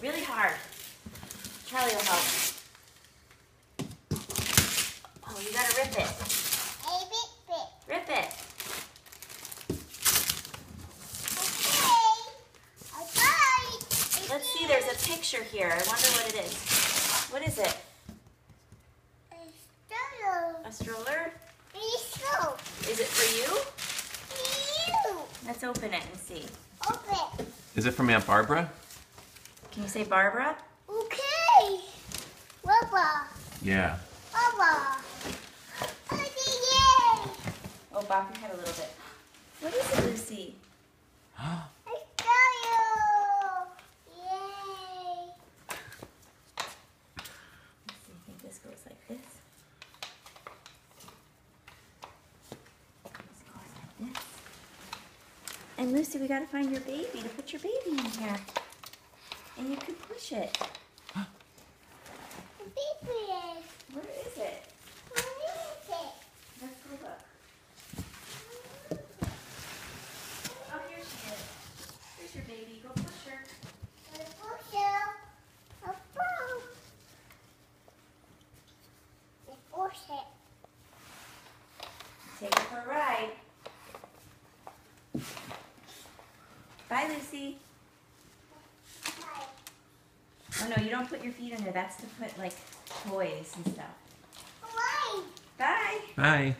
Really hard. Charlie will help. Oh, you gotta rip it. Rip it. Let's see, there's a picture here. I wonder what it is. What is it? A stroller? Is it for you? Let's open it and see. Is it from Aunt Barbara? Can you say Barbara? Okay. Baba. Yeah. Baba. Oh, bop your head a little bit. What is it, Lucy? I saw you. Yay. Let's see, I think this goes like this. This goes like this. And Lucy, we gotta find your baby to put your baby in here. And you can push it. The baby. Where is it? What is it? Let's go look. Oh, here she is. Here's your baby. Go push her. Take her for a ride. Bye, Lucy. Oh no, you don't put your feet in there. That's to put like toys and stuff. Bye. Bye.